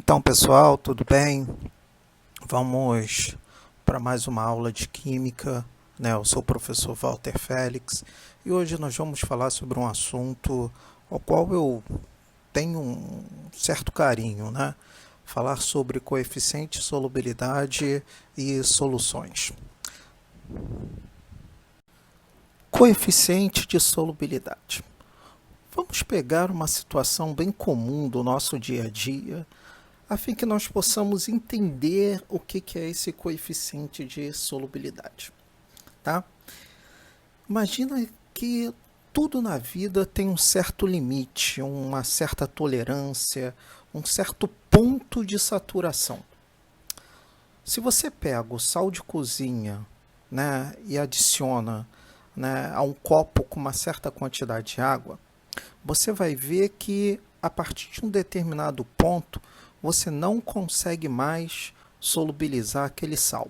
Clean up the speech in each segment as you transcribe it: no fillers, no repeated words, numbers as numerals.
Então, pessoal, tudo bem? Vamos para mais uma aula de química, né? Eu sou o professor Walter Félix e hoje nós vamos falar sobre um assunto ao qual eu tenho um certo carinho, né? Falar sobre coeficiente de solubilidade e soluções. Coeficiente de solubilidade. Vamos pegar uma situação bem comum do nosso dia a dia, a fim que nós possamos entender o que é esse coeficiente de solubilidade, tá? Imagina que tudo na vida tem um certo limite, uma certa tolerância, um certo ponto de saturação. Se você pega o sal de cozinha, né, e adiciona, né, a um copo com uma certa quantidade de água, você vai ver que a partir de um determinado ponto você não consegue mais solubilizar aquele sal.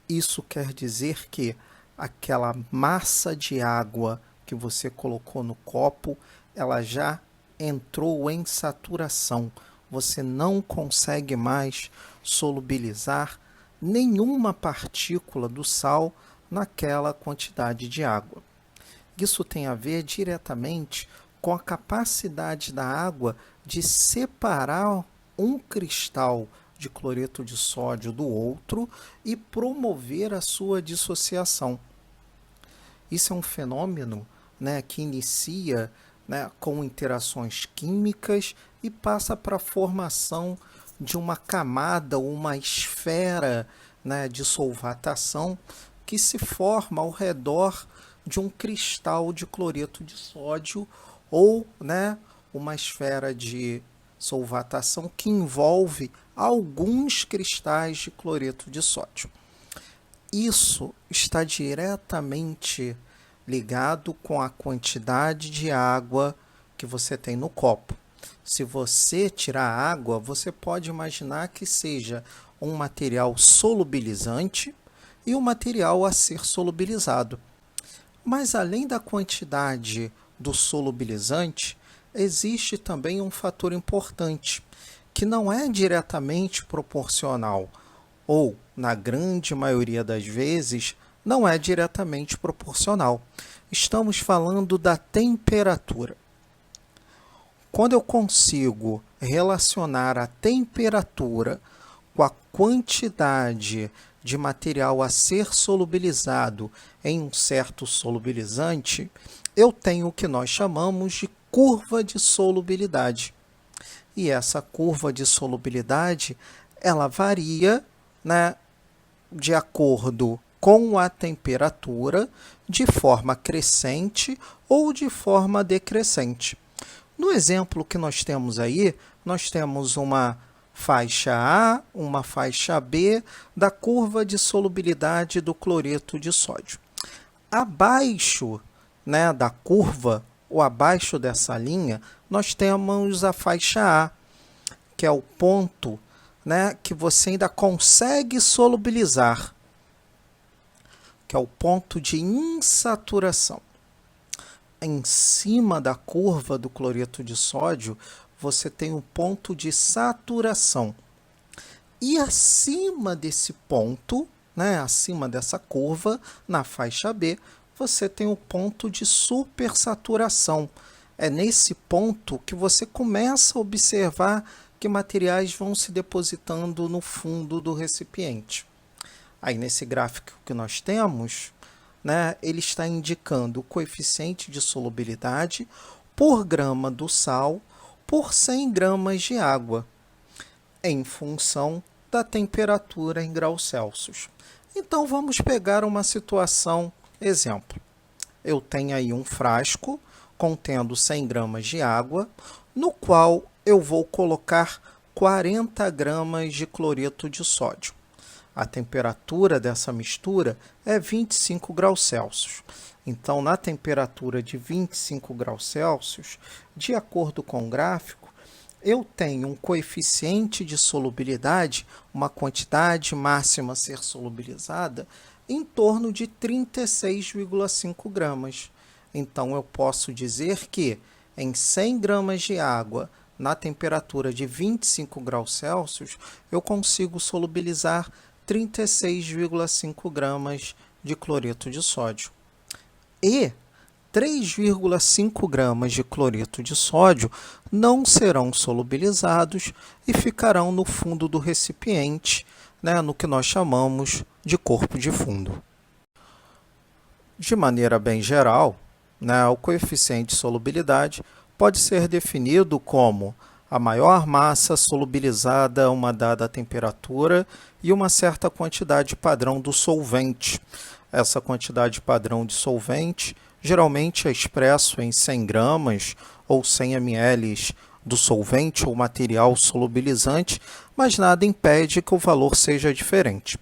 Isso quer dizer que aquela massa de água que você colocou no copo, ela já entrou em saturação. Você não consegue mais solubilizar nenhuma partícula do sal naquela quantidade de água. Isso tem a ver diretamente com a capacidade da água de separar um cristal de cloreto de sódio do outro e promover a sua dissociação. Isso é um fenômeno, né, que inicia, né, com interações químicas e passa para a formação de uma camada, uma esfera, né, de solvatação que se forma ao redor de um cristal de cloreto de sódio ou, né, uma esfera de solvatação que envolve alguns cristais de cloreto de sódio. Isso está diretamente ligado com a quantidade de água que você tem no copo. Se você tirar a água, você pode imaginar que seja um material solubilizante e um material a ser solubilizado. Mas além da quantidade do solubilizante, existe também um fator importante, que não é diretamente proporcional, ou, na grande maioria das vezes, não é diretamente proporcional. Estamos falando da temperatura. Quando eu consigo relacionar a temperatura com a quantidade de material a ser solubilizado em um certo solubilizante, eu tenho o que nós chamamos de curva de solubilidade. E essa curva de solubilidade, ela varia, né, de acordo com a temperatura, de forma crescente ou de forma decrescente. No exemplo que nós temos aí, nós temos uma faixa A, uma faixa B da curva de solubilidade do cloreto de sódio. Abaixo, né, da curva, ou abaixo dessa linha, nós temos a faixa A, que é o ponto, né, que você ainda consegue solubilizar, que é o ponto de insaturação. Em cima da curva do cloreto de sódio, você tem um ponto de saturação. E acima desse ponto, né, acima dessa curva, na faixa B, você tem o ponto de supersaturação. É nesse ponto que você começa a observar que materiais vão se depositando no fundo do recipiente. Aí nesse gráfico que nós temos, né, ele está indicando o coeficiente de solubilidade por grama do sal por 100 gramas de água, em função da temperatura em graus Celsius. Então vamos pegar uma situação, exemplo. Eu tenho aí um frasco contendo 100 gramas de água, no qual eu vou colocar 40 gramas de cloreto de sódio. A temperatura dessa mistura é 25 graus Celsius. Então, na temperatura de 25 graus Celsius, de acordo com o gráfico, eu tenho um coeficiente de solubilidade, uma quantidade máxima a ser solubilizada, em torno de 36,5 gramas. Então, eu posso dizer que em 100 gramas de água na temperatura de 25 graus Celsius, eu consigo solubilizar 36,5 gramas de cloreto de sódio. E 3,5 gramas de cloreto de sódio não serão solubilizados e ficarão no fundo do recipiente, né, no que nós chamamos de corpo de fundo. De maneira bem geral, né, o coeficiente de solubilidade pode ser definido como a maior massa solubilizada a uma dada temperatura e uma certa quantidade padrão do solvente. Essa quantidade padrão de solvente geralmente é expresso em 100 gramas ou 100 ml do solvente ou material solubilizante, mas nada impede que o valor seja diferente.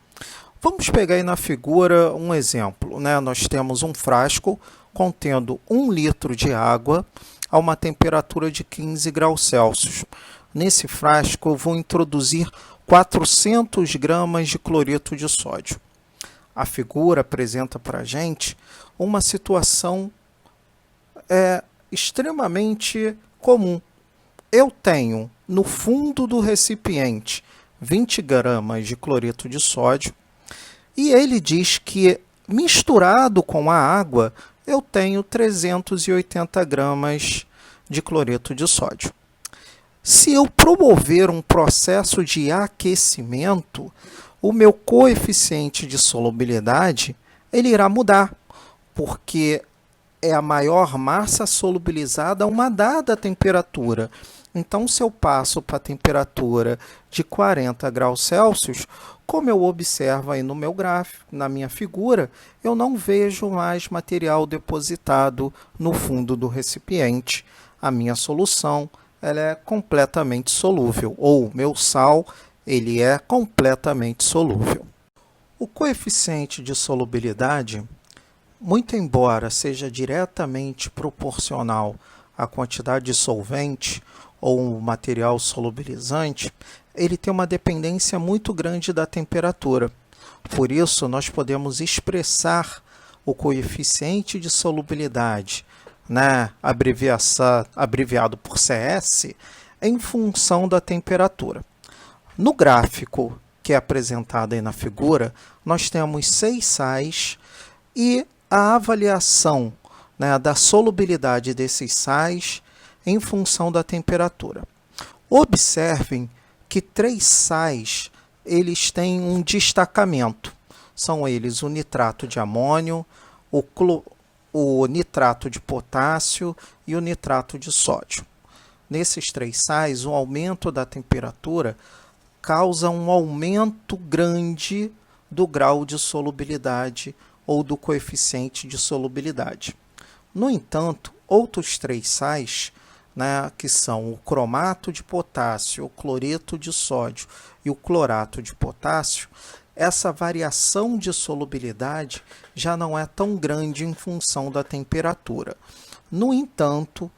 Vamos pegar aí na figura um exemplo, né? Nós temos um frasco contendo 1 litro de água a uma temperatura de 15 graus Celsius. Nesse frasco eu vou introduzir 400 gramas de cloreto de sódio. A figura apresenta para a gente uma situação extremamente comum. Eu tenho no fundo do recipiente 20 gramas de cloreto de sódio e ele diz que misturado com a água eu tenho 380 gramas de cloreto de sódio. Se eu promover um processo de aquecimento, o meu coeficiente de solubilidade ele irá mudar, porque é a maior massa solubilizada a uma dada temperatura. Então, se eu passo para a temperatura de 40 graus Celsius, como eu observo aí no meu gráfico, na minha figura, eu não vejo mais material depositado no fundo do recipiente. A minha solução ela é completamente solúvel, ou o meu sal ele é completamente solúvel. O coeficiente de solubilidade, muito embora seja diretamente proporcional à quantidade de solvente ou material solubilizante, ele tem uma dependência muito grande da temperatura. Por isso, nós podemos expressar o coeficiente de solubilidade, né, abreviado por CS, em função da temperatura. No gráfico que é apresentado aí na figura, nós temos 6 sais e a avaliação, né, da solubilidade desses sais em função da temperatura. Observem que 3 sais eles têm um destacamento. São eles o nitrato de amônio, o nitrato de potássio e o nitrato de sódio. Nesses 3 sais, o aumento da temperatura causa um aumento grande do grau de solubilidade ou do coeficiente de solubilidade. No entanto, outros 3 sais, né, que são o cromato de potássio, o cloreto de sódio e o clorato de potássio, essa variação de solubilidade já não é tão grande em função da temperatura. No entanto,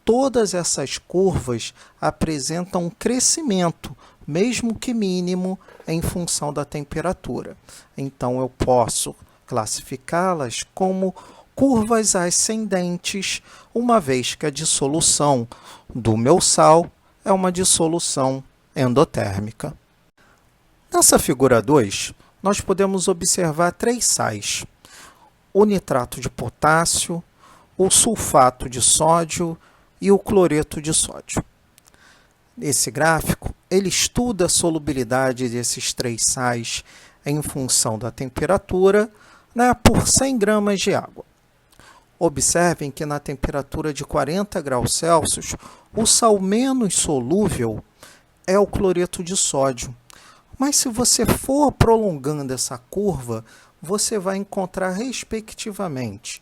todas essas curvas apresentam um crescimento, mesmo que mínimo, em função da temperatura. Então, eu posso classificá-las como curvas ascendentes, uma vez que a dissolução do meu sal é uma dissolução endotérmica. Nessa figura 2, nós podemos observar 3 sais: o nitrato de potássio, o sulfato de sódio e o cloreto de sódio. Esse gráfico ele estuda a solubilidade desses 3 sais em função da temperatura, né, por 100 gramas de água. Observem que na temperatura de 40 graus Celsius, o sal menos solúvel é o cloreto de sódio. Mas se você for prolongando essa curva, você vai encontrar, respectivamente,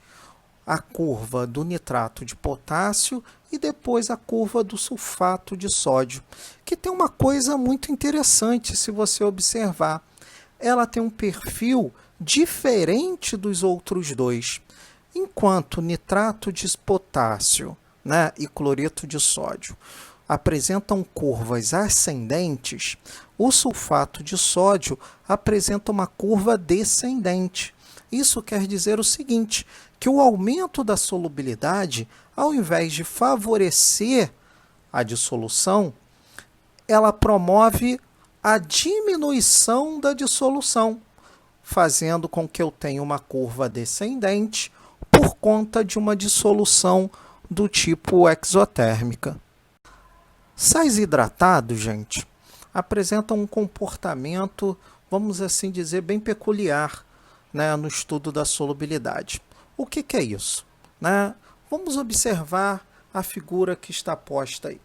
a curva do nitrato de potássio e depois a curva do sulfato de sódio, que tem uma coisa muito interessante se você observar. Ela tem um perfil diferente dos outros dois. Enquanto nitrato de potássio, né, e cloreto de sódio apresentam curvas ascendentes, o sulfato de sódio apresenta uma curva descendente. Isso quer dizer o seguinte, que o aumento da solubilidade, ao invés de favorecer a dissolução, ela promove a diminuição da dissolução, fazendo com que eu tenha uma curva descendente por conta de uma dissolução do tipo exotérmica. Sais hidratados, gente, apresentam um comportamento, vamos assim dizer, bem peculiar, né, no estudo da solubilidade. O que é isso? Né? Vamos observar a figura que está posta aí.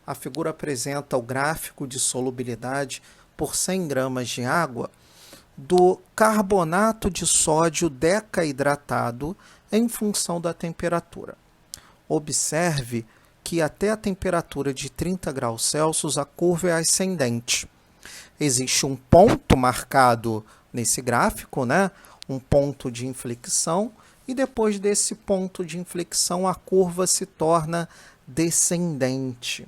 A figura apresenta o gráfico de solubilidade por 100 gramas de água do carbonato de sódio decaidratado em função da temperatura. Observe que até a temperatura de 30 graus Celsius a curva é ascendente. Existe um ponto marcado nesse gráfico, né? Um ponto de inflexão, e depois desse ponto de inflexão a curva se torna descendente.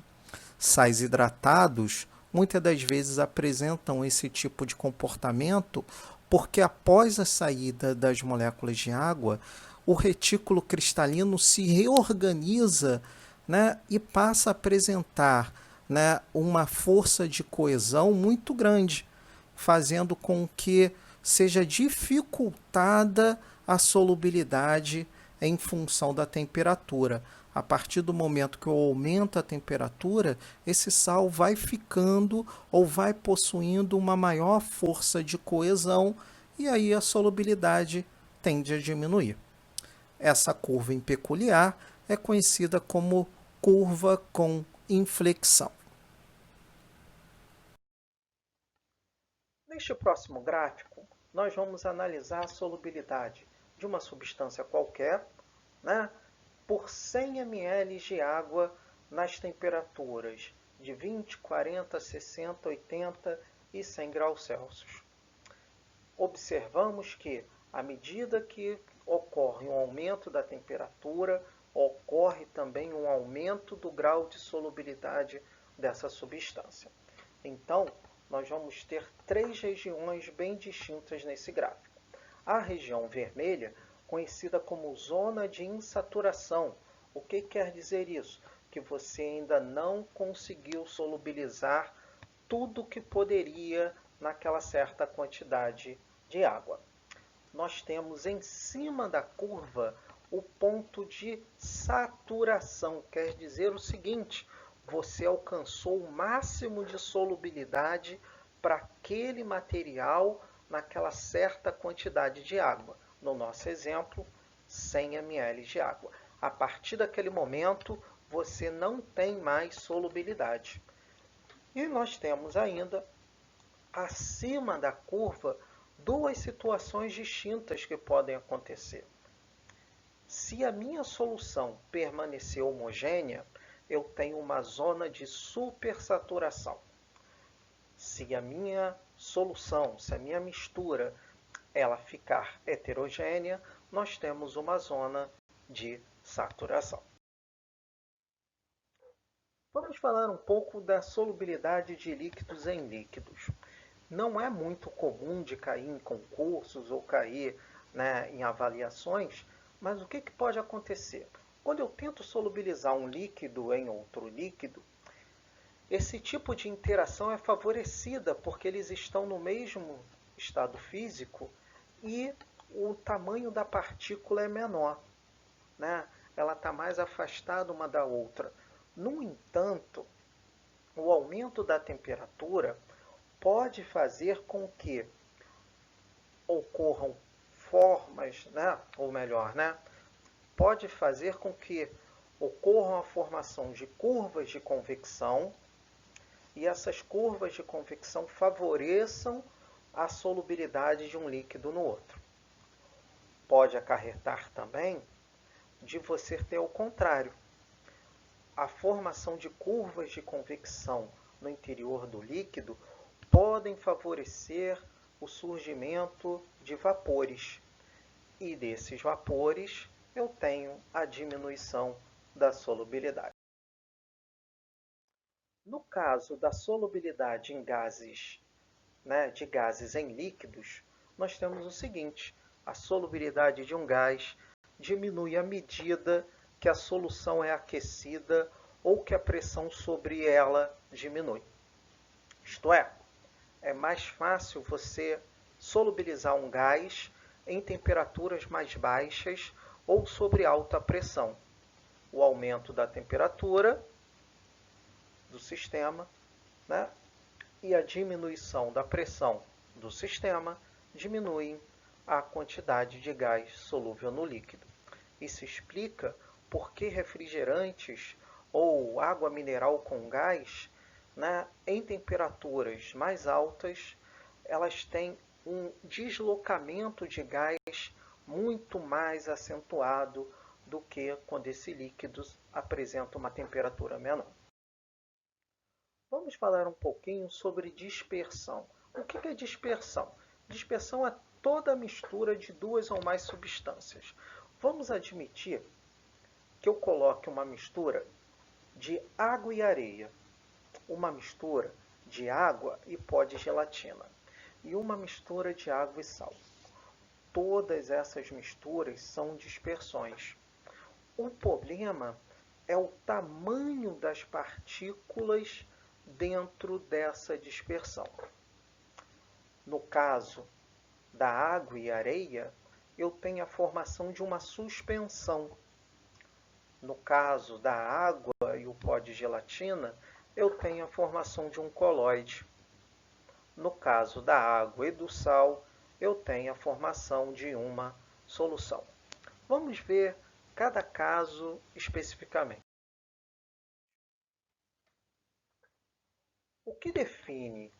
Sais hidratados muitas das vezes apresentam esse tipo de comportamento porque após a saída das moléculas de água, o retículo cristalino se reorganiza, né, e passa a apresentar, né, uma força de coesão muito grande, fazendo com que seja dificultada a solubilidade em função da temperatura. A partir do momento que eu aumento a temperatura, esse sal vai ficando ou vai possuindo uma maior força de coesão e aí a solubilidade tende a diminuir. Essa curva em peculiar é conhecida como curva com inflexão. Neste próximo gráfico, nós vamos analisar a solubilidade de uma substância qualquer, né, por 100 ml de água nas temperaturas de 20, 40, 60, 80 e 100 graus Celsius. Observamos que, à medida que ocorre um aumento da temperatura, ocorre também um aumento do grau de solubilidade dessa substância. Então, nós vamos ter três regiões bem distintas nesse gráfico. A região vermelha, conhecida como zona de insaturação. O que quer dizer isso? Que você ainda não conseguiu solubilizar tudo que poderia naquela certa quantidade de água. Nós temos em cima da curva o ponto de saturação. Quer dizer o seguinte: você alcançou o máximo de solubilidade para aquele material naquela certa quantidade de água. No nosso exemplo, 100 ml de água. A partir daquele momento, você não tem mais solubilidade. E nós temos ainda, acima da curva, duas situações distintas que podem acontecer. Se a minha solução permanecer homogênea, eu tenho uma zona de supersaturação. Se a minha solução, se a minha mistura, ela ficar heterogênea, nós temos uma zona de saturação. Vamos falar um pouco da solubilidade de líquidos em líquidos. Não é muito comum de cair em concursos ou cair, né, em avaliações, mas o que pode acontecer? Quando eu tento solubilizar um líquido em outro líquido, esse tipo de interação é favorecida porque eles estão no mesmo estado físico e o tamanho da partícula é menor, né? Ela está mais afastada uma da outra. No entanto, o aumento da temperatura pode fazer com que ocorram formas, né? Ou melhor, né? Pode fazer com que ocorra a formação de curvas de convecção e essas curvas de convecção favoreçam a solubilidade de um líquido no outro. Pode acarretar também de você ter o contrário. A formação de curvas de convecção no interior do líquido podem favorecer o surgimento de vapores. E desses vapores eu tenho a diminuição da solubilidade. No caso da solubilidade em gases, né, de gases em líquidos, nós temos o seguinte: a solubilidade de um gás diminui à medida que a solução é aquecida ou que a pressão sobre ela diminui. Isto é mais fácil você solubilizar um gás em temperaturas mais baixas ou sobre alta pressão. O aumento da temperatura do sistema, né, e a diminuição da pressão do sistema diminuem a quantidade de gás solúvel no líquido. Isso explica por que refrigerantes ou água mineral com gás, né, em temperaturas mais altas, elas têm um deslocamento de gás muito mais acentuado do que quando esse líquido apresenta uma temperatura menor. Vamos falar um pouquinho sobre dispersão. O que é dispersão? Dispersão é toda a mistura de duas ou mais substâncias. Vamos admitir que eu coloque uma mistura de água e areia, uma mistura de água e pó de gelatina e uma mistura de água e sal. Todas essas misturas são dispersões. O problema é o tamanho das partículas dentro dessa dispersão. No caso da água e areia, eu tenho a formação de uma suspensão. No caso da água e o pó de gelatina, eu tenho a formação de um colóide. No caso da água e do sal, eu tenho a formação de uma solução. Vamos ver cada caso especificamente. O que define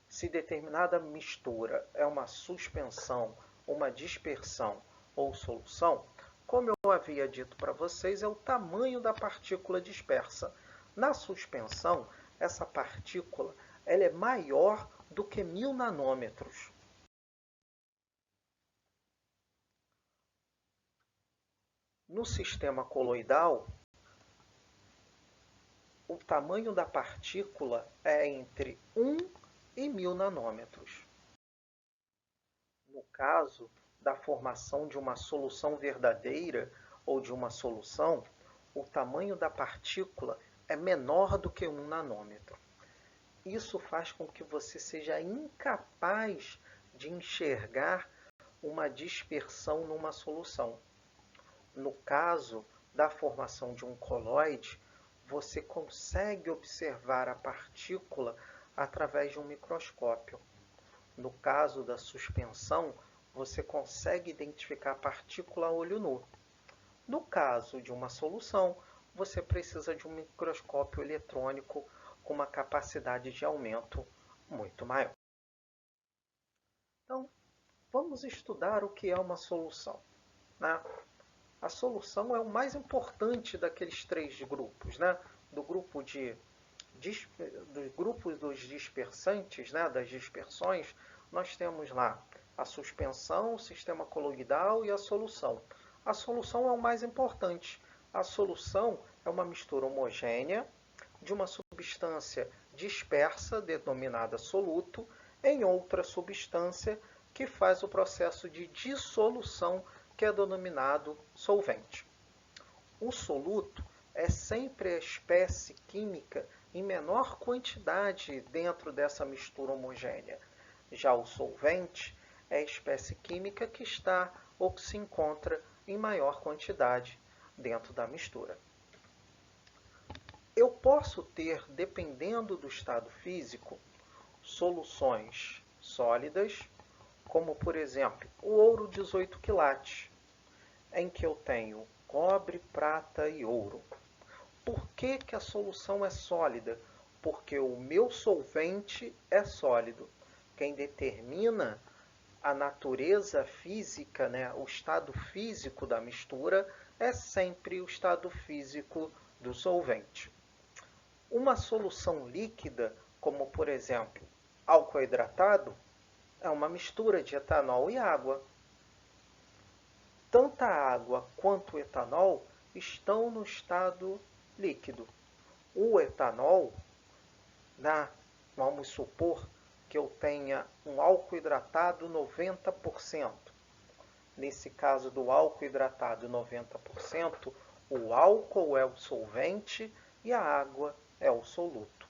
se determinada mistura é uma suspensão, uma dispersão ou solução, como eu havia dito para vocês, é o tamanho da partícula dispersa. Na suspensão, essa partícula ela é maior do que 1000 nanômetros. No sistema coloidal, o tamanho da partícula é entre 1 e 1000 nanômetros. No caso da formação de uma solução verdadeira ou de uma solução, o tamanho da partícula é menor do que 1 nanômetro. Isso faz com que você seja incapaz de enxergar uma dispersão numa solução. No caso da formação de um colóide, você consegue observar a partícula através de um microscópio. No caso da suspensão, você consegue identificar a partícula a olho nu. No caso de uma solução, você precisa de um microscópio eletrônico com uma capacidade de aumento muito maior. Então, vamos estudar o que é uma solução, né? A solução é o mais importante daqueles três grupos, né? Dos grupos dos dispersantes, né? Das dispersões, nós temos lá a suspensão, o sistema coloidal e a solução. A solução é o mais importante. A solução é uma mistura homogênea de uma substância dispersa, denominada soluto, em outra substância que faz o processo de dissolução, que é denominado solvente. O soluto é sempre a espécie química em menor quantidade dentro dessa mistura homogênea. Já o solvente é a espécie química que está ou que se encontra em maior quantidade dentro da mistura. Eu posso ter, dependendo do estado físico, soluções sólidas, como por exemplo o ouro 18 quilates, em que eu tenho cobre, prata e ouro. Por que a solução é sólida? Porque o meu solvente é sólido. Quem determina a natureza física, né, o estado físico da mistura, é sempre o estado físico do solvente. Uma solução líquida, como por exemplo álcool hidratado, é uma mistura de etanol e água. Tanto a água quanto o etanol estão no estado líquido. O etanol, vamos supor que eu tenha um álcool hidratado 90%. Nesse caso do álcool hidratado 90%, o álcool é o solvente e a água é o soluto.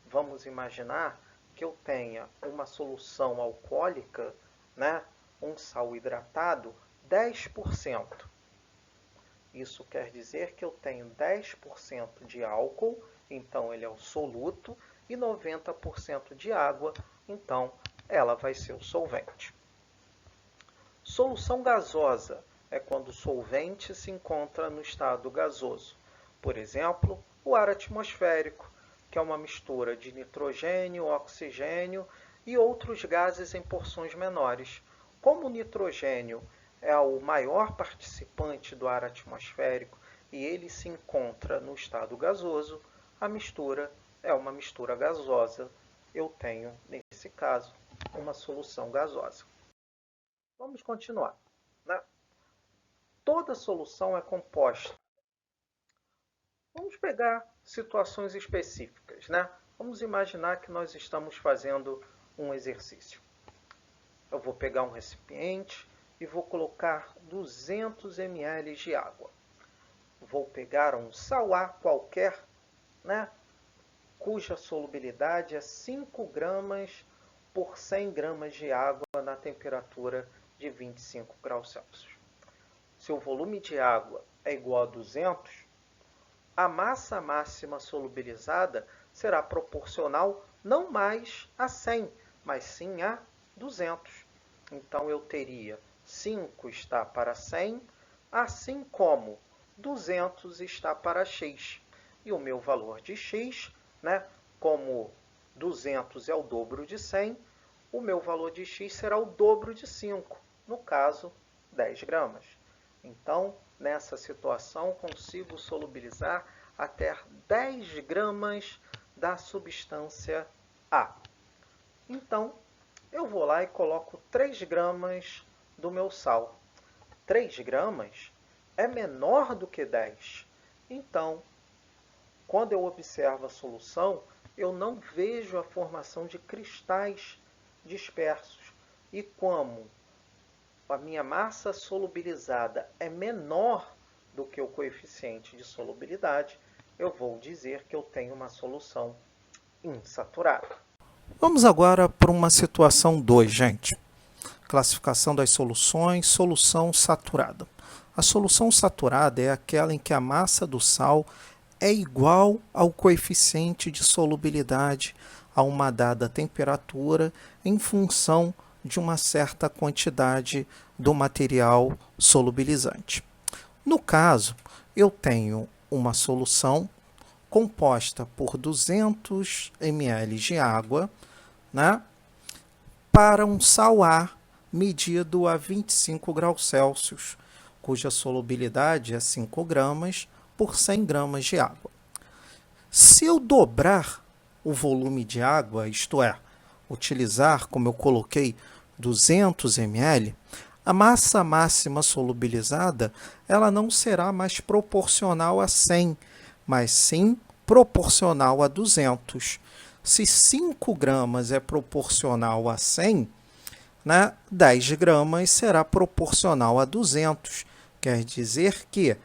Vamos imaginar que eu tenha uma solução alcoólica, né, um sal hidratado, 10%. Isso quer dizer que eu tenho 10% de álcool, então ele é o soluto, e 90% de água, então ela vai ser o solvente. Solução gasosa é quando o solvente se encontra no estado gasoso. Por exemplo, o ar atmosférico, que é uma mistura de nitrogênio, oxigênio e outros gases em porções menores. Como o nitrogênio é o maior participante do ar atmosférico e ele se encontra no estado gasoso, a mistura é uma mistura gasosa. Eu tenho, nesse caso, uma solução gasosa. Vamos continuar, né? Toda solução é composta. Vamos pegar situações específicas, né? Vamos imaginar que nós estamos fazendo um exercício. Eu vou pegar um recipiente e vou colocar 200 ml de água. Vou pegar um sauá qualquer, né, cuja solubilidade é 5 gramas por 100 gramas de água na temperatura de 25 graus Celsius. Se o volume de água é igual a 200, a massa máxima solubilizada será proporcional não mais a 100, mas sim a 200. Então, eu teria 5 está para 100, assim como 200 está para x. E o meu valor de x, né, como 200 é o dobro de 100, o meu valor de x será o dobro de 5, no caso, 10 gramas. Então, nessa situação, consigo solubilizar até 10 gramas da substância A. Então, eu vou lá e coloco 3 gramas do meu sal. 3 gramas é menor do que 10. Então, quando eu observo a solução, eu não vejo a formação de cristais dispersos. E como a minha massa solubilizada é menor do que o coeficiente de solubilidade, eu vou dizer que eu tenho uma solução insaturada. Vamos agora para uma situação 2, gente. Classificação das soluções, solução saturada. A solução saturada é aquela em que a massa do sal é igual ao coeficiente de solubilidade a uma dada temperatura em função de uma certa quantidade do material solubilizante. No caso, eu tenho uma solução composta por 200 ml de água, né, para um sal A medido a 25 graus Celsius, cuja solubilidade é 5 gramas por 100 gramas de água. Se eu dobrar o volume de água, isto é, utilizar, como eu coloquei, 200 ml, a massa máxima solubilizada ela não será mais proporcional a 100, mas sim proporcional a 200. Se 5 gramas é proporcional a 100, né, 10 gramas será proporcional a 200. Quer dizer que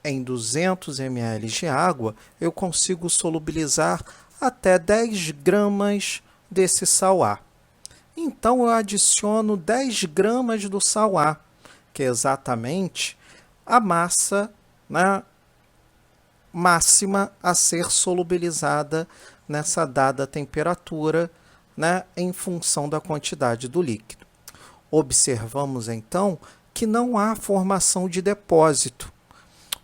em 200 ml de água eu consigo solubilizar até 10 gramas desse sal A. Então, eu adiciono 10 gramas do sal A, que é exatamente a massa, né, máxima a ser solubilizada nessa dada temperatura, né, em função da quantidade do líquido. Observamos, então, que não há formação de depósito.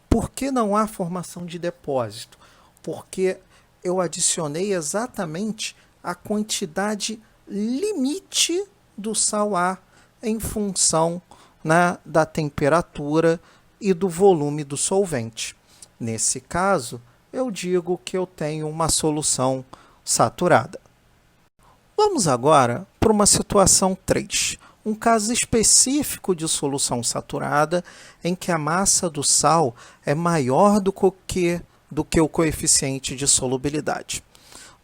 Por que não há formação de depósito? Porque eu adicionei exatamente a quantidade limite do sal A em função, né, da temperatura e do volume do solvente. Nesse caso, eu digo que eu tenho uma solução saturada. Vamos agora para uma situação 3, um caso específico de solução saturada em que a massa do sal é maior do que o coeficiente de solubilidade.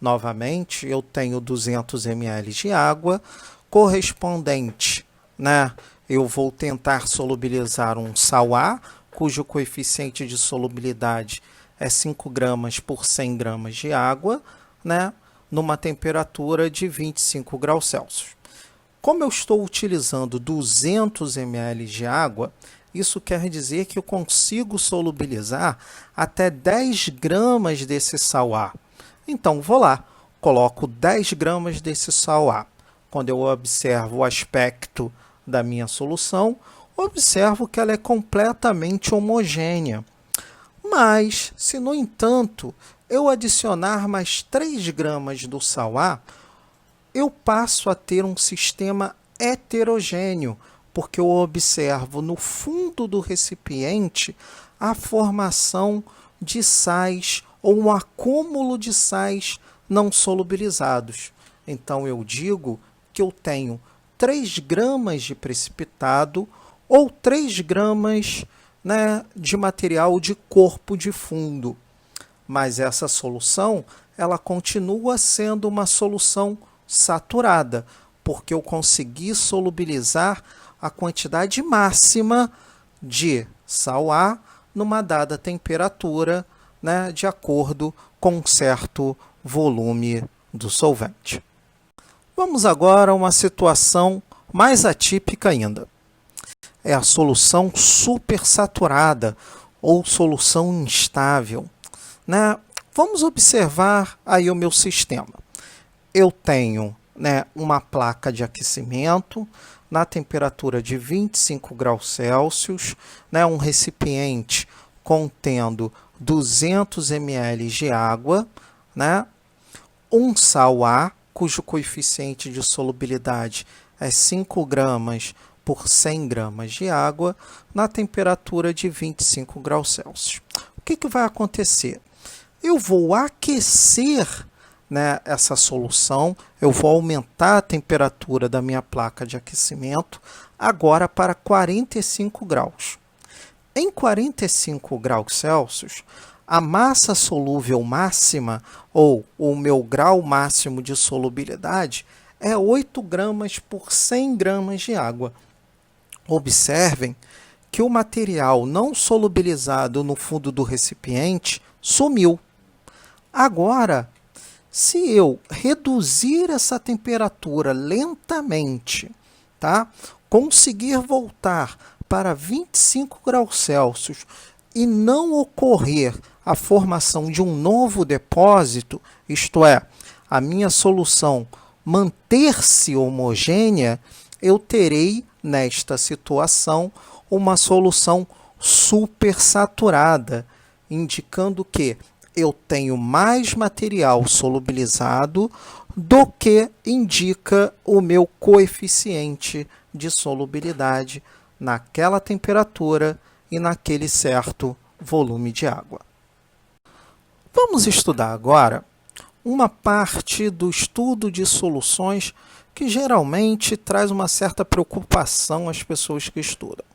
Novamente, eu tenho 200 ml de água, correspondente, né? Eu vou tentar solubilizar um sal A, cujo coeficiente de solubilidade é 5 gramas por 100 gramas de água, né, numa temperatura de 25 graus Celsius. Como eu estou utilizando 200 ml de água, isso quer dizer que eu consigo solubilizar até 10 gramas desse sal A. Então, vou lá, coloco 10 gramas desse sal A. Quando eu observo o aspecto da minha solução, observo que ela é completamente homogênea. Mas, se no entanto eu adicionar mais 3 gramas do sal A, eu passo a ter um sistema heterogêneo, porque eu observo no fundo do recipiente a formação de sais ou um acúmulo de sais não solubilizados. Então eu digo que eu tenho 3 gramas de precipitado ou 3 gramas, né, de material de corpo de fundo. Mas essa solução, ela continua sendo uma solução saturada, porque eu consegui solubilizar a quantidade máxima de sal A numa dada temperatura, né, de acordo com um certo volume do solvente. Vamos agora a uma situação mais atípica ainda. É a solução supersaturada ou solução instável, né? Vamos observar aí o meu sistema. Eu tenho, né, uma placa de aquecimento na temperatura de 25 graus Celsius, né, um recipiente contendo 200 ml de água, né, um sal A, cujo coeficiente de solubilidade é 5 gramas por 100 gramas de água, na temperatura de 25 graus Celsius. O que vai acontecer? Eu vou aquecer, né, essa solução, eu vou aumentar a temperatura da minha placa de aquecimento agora para 45 graus. Em 45 graus Celsius, a massa solúvel máxima, ou o meu grau máximo de solubilidade, é 8 gramas por 100 gramas de água. Observem que o material não solubilizado no fundo do recipiente sumiu. Agora, se eu reduzir essa temperatura lentamente, tá? Conseguir voltar para 25 graus Celsius e não ocorrer a formação de um novo depósito, isto é, a minha solução manter-se homogênea, eu terei, nesta situação, uma solução supersaturada, indicando que eu tenho mais material solubilizado do que indica o meu coeficiente de solubilidade naquela temperatura e naquele certo volume de água. Vamos estudar agora uma parte do estudo de soluções que geralmente traz uma certa preocupação às pessoas que estudam,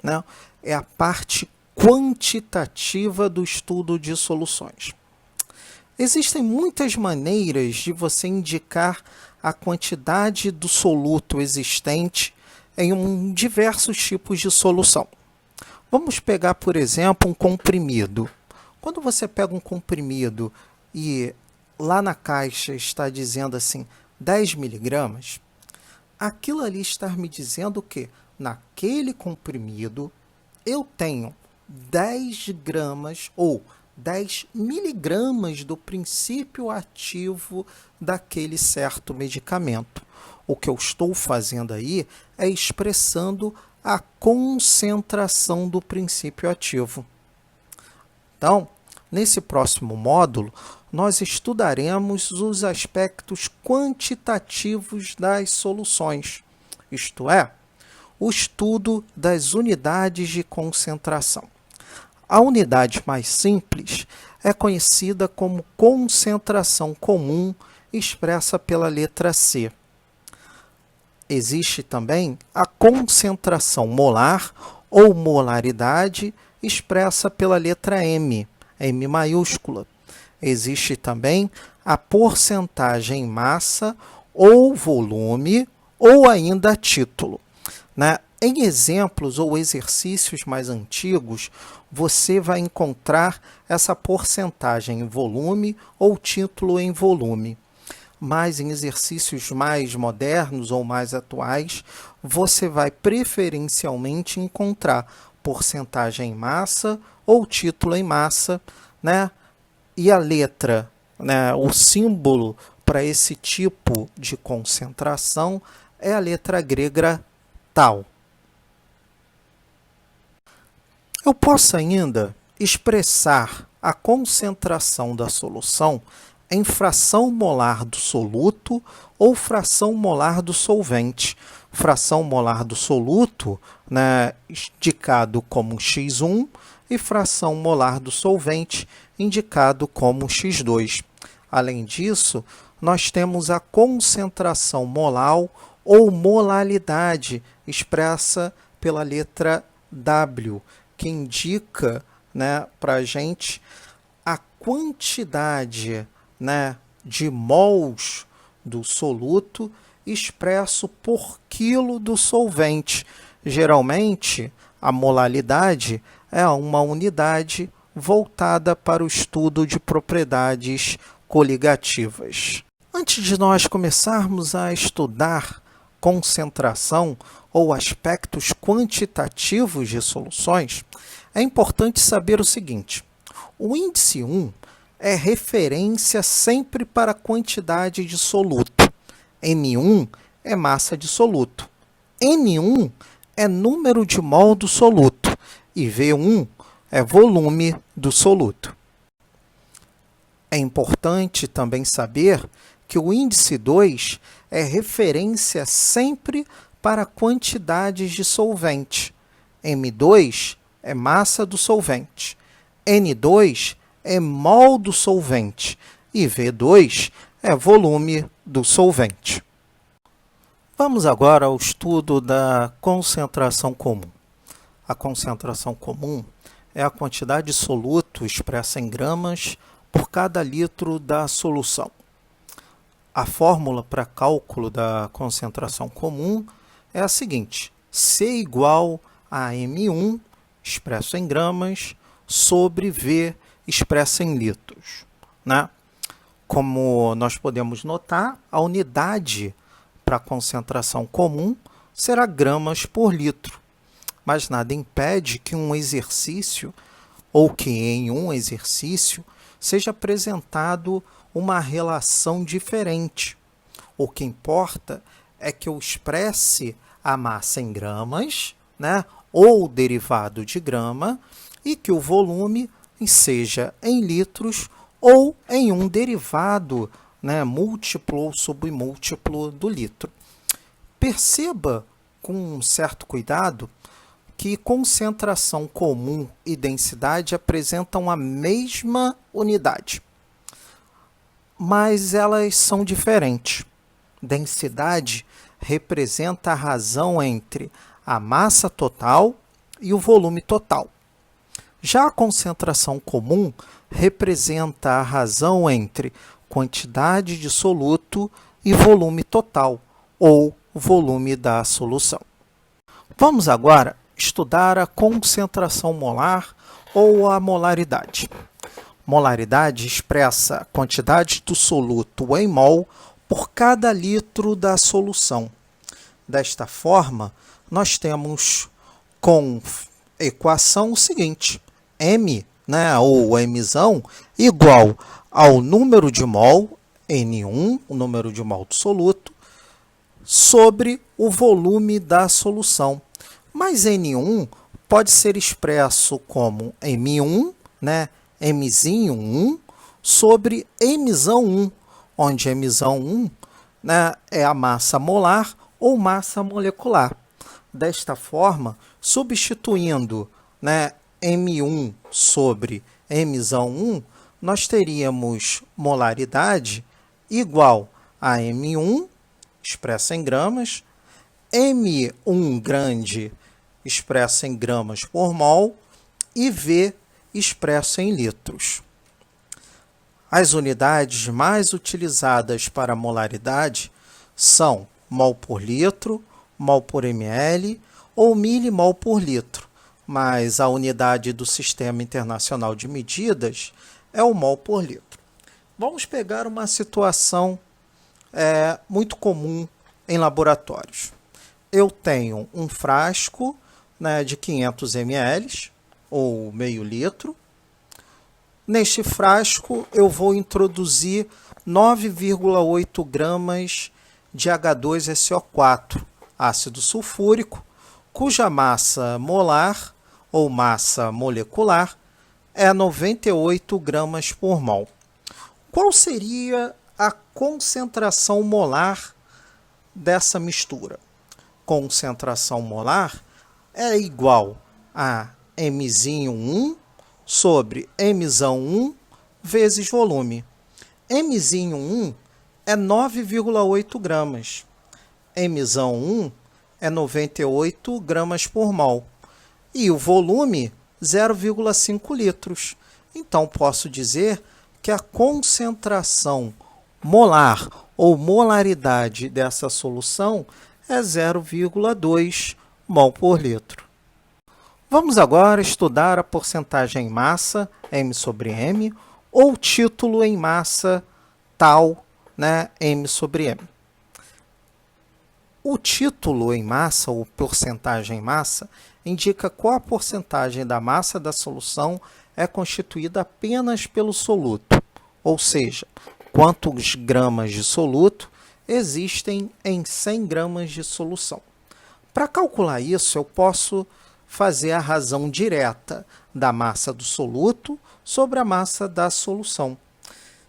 né? É a parte quantitativa do estudo de soluções. Existem muitas maneiras de você indicar a quantidade do soluto existente em diversos tipos de solução. Vamos pegar, por exemplo, um comprimido. Quando você pega um comprimido e lá na caixa está dizendo assim 10 miligramas, aquilo ali está me dizendo que naquele comprimido eu tenho 10 gramas ou 10 miligramas do princípio ativo daquele certo medicamento. O que eu estou fazendo aí é expressando a concentração do princípio ativo. Então, nesse próximo módulo, nós estudaremos os aspectos quantitativos das soluções, isto é, o estudo das unidades de concentração. A unidade mais simples é conhecida como concentração comum, expressa pela letra C. Existe também a concentração molar ou molaridade, expressa pela letra M, M maiúscula. Existe também a porcentagem massa ou volume ou ainda título, né? Em exemplos ou exercícios mais antigos, você vai encontrar essa porcentagem em volume ou título em volume. Mas em exercícios mais modernos ou mais atuais, você vai preferencialmente encontrar porcentagem em massa ou título em massa, né? E a letra, né, o símbolo para esse tipo de concentração é a letra grega tal. Eu posso ainda expressar a concentração da solução em fração molar do soluto ou fração molar do solvente. Fração molar do soluto, né, indicado como x1, e fração molar do solvente, indicado como x2. Além disso, nós temos a concentração molar ou molalidade, expressa pela letra W, que indica, né, para a gente a quantidade, né, de mols do soluto expresso por quilo do solvente. Geralmente, a molalidade é uma unidade voltada para o estudo de propriedades coligativas. Antes de nós começarmos a estudar concentração ou aspectos quantitativos de soluções, é importante saber o seguinte: o índice 1 é referência sempre para a quantidade de soluto. M1 é massa de soluto. N1 é número de mol do soluto. E V1 é volume do soluto. É importante também saber que o índice 2 é referência sempre para quantidades de solvente. M2 é massa do solvente. N2 é mol do solvente. E V2 é volume do solvente. Vamos agora ao estudo da concentração comum. A concentração comum é a quantidade de soluto expressa em gramas por cada litro da solução. A fórmula para cálculo da concentração comum é a seguinte: C igual a M1, expresso em gramas, sobre V, expresso em litros, né? Como nós podemos notar, a unidade para a concentração comum será gramas por litro. Mas nada impede que um exercício, ou que em um exercício, seja apresentado uma relação diferente. O que importa é que eu expresse a massa em gramas, né, ou o derivado de grama, e que o volume seja em litros ou em um derivado, né, múltiplo ou submúltiplo do litro. Perceba com um certo cuidado que concentração comum e densidade apresentam a mesma unidade, mas elas são diferentes. Densidade representa a razão entre a massa total e o volume total. Já a concentração comum representa a razão entre quantidade de soluto e volume total, ou volume da solução. Vamos agora estudar a concentração molar ou a molaridade. Molaridade expressa a quantidade do soluto em mol por cada litro da solução. Desta forma, nós temos com equação o seguinte: M, né, ou Mzão, igual ao número de mol, N1, o número de mol do soluto, sobre o volume da solução. Mas N1 pode ser expresso como M1, né, Mzinho 1, sobre Mzão 1, onde Mzão 1, né, é a massa molar ou massa molecular. Desta forma, substituindo, né, M1 sobre Mzão 1, nós teríamos molaridade igual a M1, expressa em gramas, M1 grande, expressa em gramas por mol, e V expresso em litros. As unidades mais utilizadas para a molaridade são mol por litro, mol por ml ou milimol por litro, mas a unidade do Sistema Internacional de Medidas é o mol por litro. Vamos pegar uma situação muito comum em laboratórios. Eu tenho um frasco, né, de 500 ml, ou meio litro. Neste frasco eu vou introduzir 9,8 gramas de H2SO4, ácido sulfúrico, cuja massa molar ou massa molecular é 98 gramas por mol. Qual seria a concentração molar dessa mistura? Concentração molar é igual a M1 sobre M1 vezes volume. M1 é 9,8 gramas. M1 é 98 gramas por mol. E o volume, 0,5 litros. Então, posso dizer que a concentração molar ou molaridade dessa solução é 0,2 mol por litro. Vamos agora estudar a porcentagem em massa, M sobre M, ou título em massa, tal, né, M sobre M. O título em massa, ou porcentagem em massa, indica qual a porcentagem da massa da solução é constituída apenas pelo soluto, ou seja, quantos gramas de soluto existem em 100 gramas de solução. Para calcular isso, eu posso fazer a razão direta da massa do soluto sobre a massa da solução.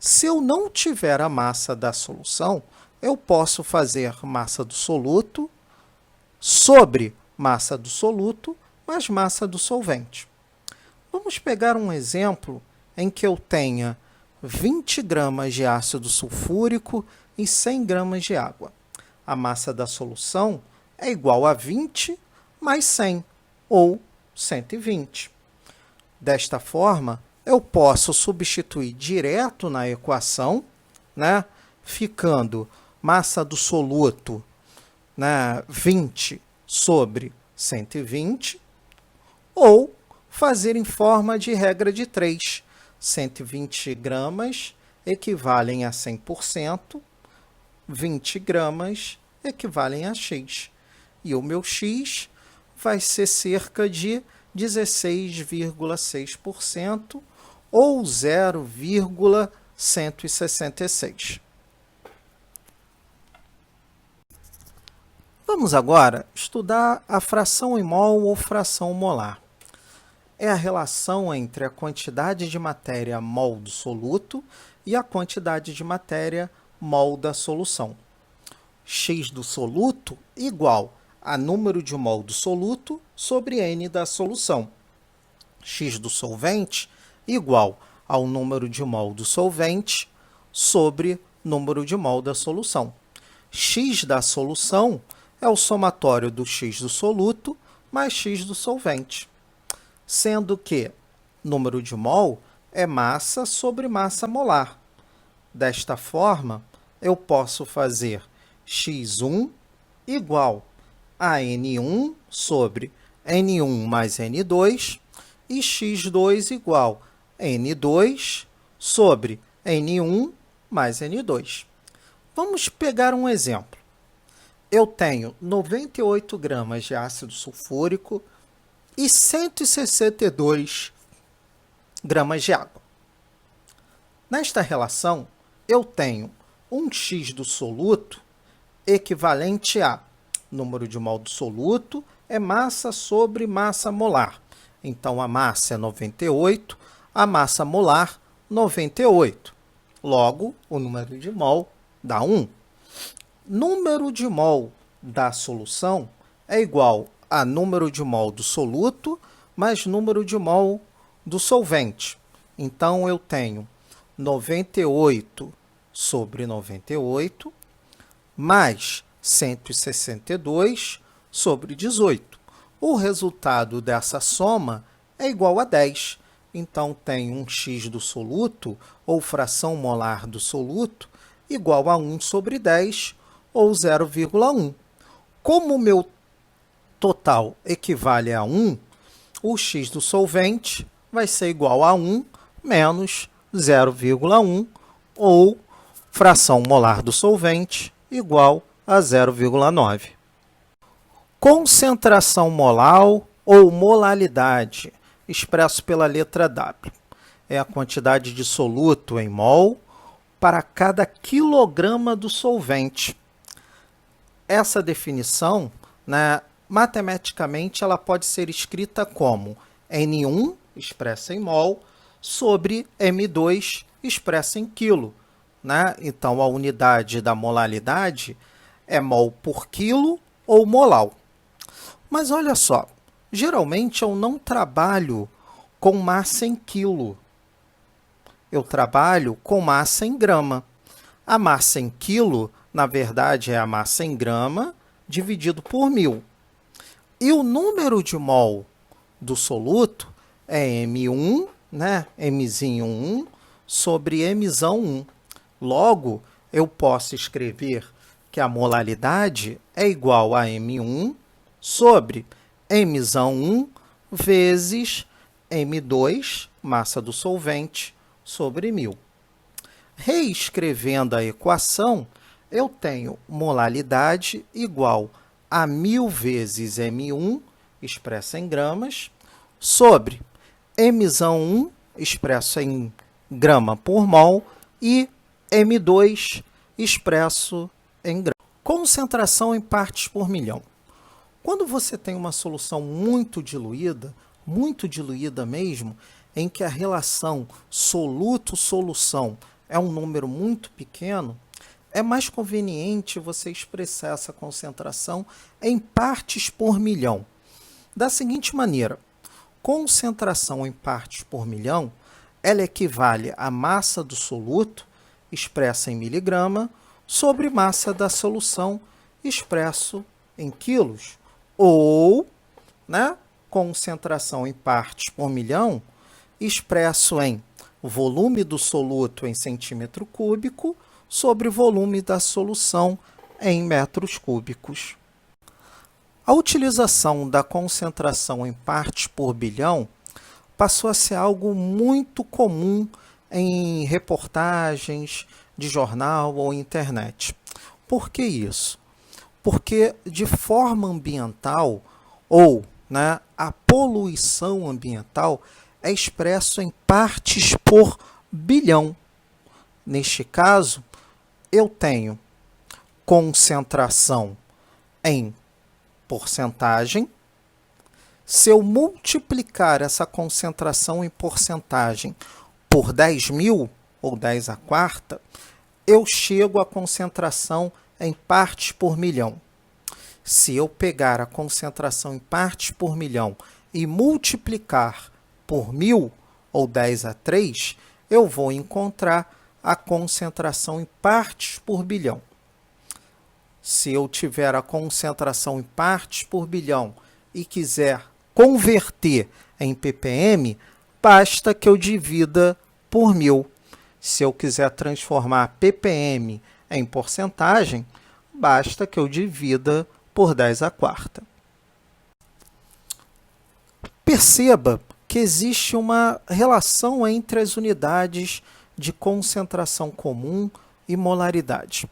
Se eu não tiver a massa da solução, eu posso fazer massa do soluto sobre massa do soluto mais massa do solvente. Vamos pegar um exemplo em que eu tenha 20 gramas de ácido sulfúrico e 100 gramas de água. A massa da solução é igual a 20 mais 100, ou 120. Desta forma, eu posso substituir direto na equação, né, ficando massa do soluto, né, 20 sobre 120, ou fazer em forma de regra de 3. 120 gramas equivalem a 100%, 20 gramas equivalem a X. E o meu X vai ser cerca de 16,6%, ou 0,166. Vamos agora estudar a fração em mol ou fração molar. É a relação entre a quantidade de matéria mol do soluto e a quantidade de matéria mol da solução. X do soluto igual a número de mol do soluto sobre N da solução. X do solvente igual ao número de mol do solvente sobre número de mol da solução. X da solução é o somatório do X do soluto mais X do solvente, sendo que número de mol é massa sobre massa molar. Desta forma, eu posso fazer X1 igual a N1 sobre N1 mais N2 e X2 igual a N2 sobre N1 mais N2. Vamos pegar um exemplo. Eu tenho 98 gramas de ácido sulfúrico e 162 gramas de água. Nesta relação, eu tenho um X do soluto equivalente a número de mol do soluto é massa sobre massa molar. Então, a massa é 98, a massa molar 98. Logo, o número de mol dá 1. Número de mol da solução é igual a número de mol do soluto mais número de mol do solvente. Então, eu tenho 98 sobre 98 mais 162 sobre 18. O resultado dessa soma é igual a 10. Então, tenho um X do soluto, ou fração molar do soluto, igual a 1 sobre 10, ou 0,1. Como o meu total equivale a 1, o x do solvente vai ser igual a 1 menos 0,1, ou fração molar do solvente igual a 0,9. Concentração molar ou molalidade, expresso pela letra W, é a quantidade de soluto em mol para cada quilograma do solvente. Essa definição, né, matematicamente, ela pode ser escrita como N1, expressa em mol, sobre M2, expressa em quilo. Né? Então, a unidade da molalidade é mol por quilo ou molar. Mas olha só, geralmente eu não trabalho com massa em quilo. Eu trabalho com massa em grama. A massa em quilo, na verdade, é a massa em grama dividido por 1000. E o número de mol do soluto é M1, né? Mzinho 1 sobre Mzão 1. Logo, eu posso escrever que a molalidade é igual a M1 sobre Mzão 1 vezes M2, massa do solvente, sobre 1000. Reescrevendo a equação, eu tenho molalidade igual a 1000 vezes M1, expressa em gramas, sobre Mzão 1, expresso em grama por mol, e M2, expresso em grama. Concentração em partes por milhão. Quando você tem uma solução muito diluída mesmo, em que a relação soluto-solução é um número muito pequeno, é mais conveniente você expressar essa concentração em partes por milhão. Da seguinte maneira, concentração em partes por milhão, ela equivale à massa do soluto, expressa em miligrama, sobre massa da solução, expresso em quilos. Ou, né, concentração em partes por milhão, expresso em volume do soluto em centímetro cúbico sobre volume da solução em metros cúbicos. A utilização da concentração em partes por bilhão passou a ser algo muito comum em reportagens de jornal ou internet. Por que isso? Porque de forma ambiental, ou né, a poluição ambiental é expresso em partes por bilhão. Neste caso, eu tenho concentração em porcentagem. Se eu multiplicar essa concentração em porcentagem por 10.000, ou 10 à quarta, eu chego à concentração em partes por milhão. Se eu pegar a concentração em partes por milhão e multiplicar por 1000, ou 10 a 3, eu vou encontrar a concentração em partes por bilhão. Se eu tiver a concentração em partes por bilhão e quiser converter em ppm, basta que eu divida por 1000. Se eu quiser transformar ppm em porcentagem, basta que eu divida por 10 à quarta. Perceba que existe uma relação entre as unidades de concentração comum e molaridade.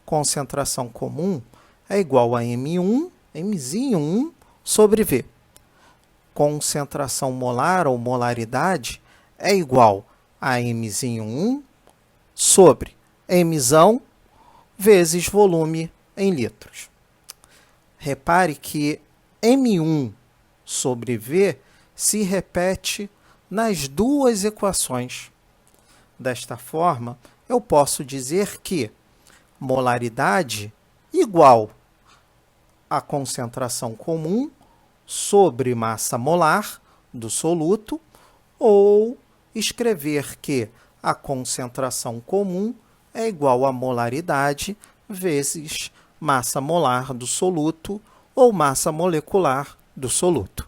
Concentração comum é igual a M1, Mzinho 1 sobre V. Concentração molar ou molaridade é igual a Mzinho 1 sobre Mzão vezes volume em litros. Repare que M1 sobre V se repete nas duas equações. Desta forma, eu posso dizer que molaridade igual a concentração comum sobre massa molar do soluto, ou escrever que a concentração comum é igual a molaridade vezes massa molar do soluto ou massa molecular do soluto.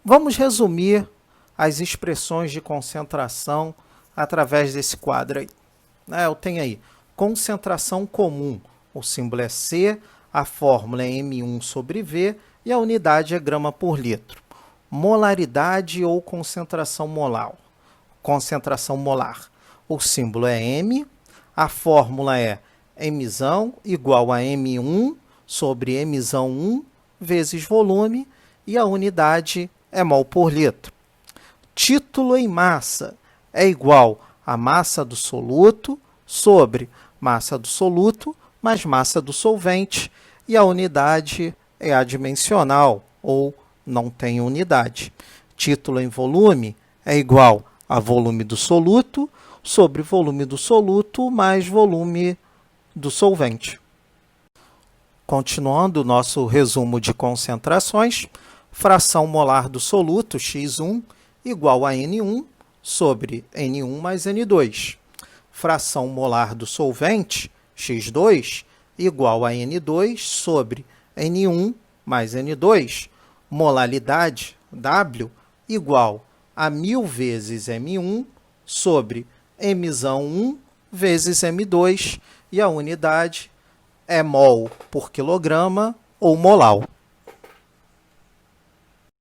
Vamos resumir as expressões de concentração através desse quadro aí. Eu tenho aí concentração comum, o símbolo é C, A fórmula é M1 sobre V e a unidade é grama por litro. Molaridade ou concentração molar. Concentração molar. O símbolo é M, a fórmula é M igual a M1 sobre M1 vezes volume e a unidade é mol por litro. Título em massa é igual a massa do soluto sobre massa do soluto mais massa do solvente e a unidade é adimensional ou não tem unidade. Título em volume é igual a volume do soluto sobre volume do soluto mais volume do solvente. Continuando o nosso resumo de concentrações, fração molar do soluto, X1, igual a N1 sobre N1 mais N2. Fração molar do solvente, X2, igual a N2 sobre N1 mais N2. Molaridade, W, igual a 1000 vezes M1 sobre M1 vezes M2. E a unidade é mol por quilograma ou molar.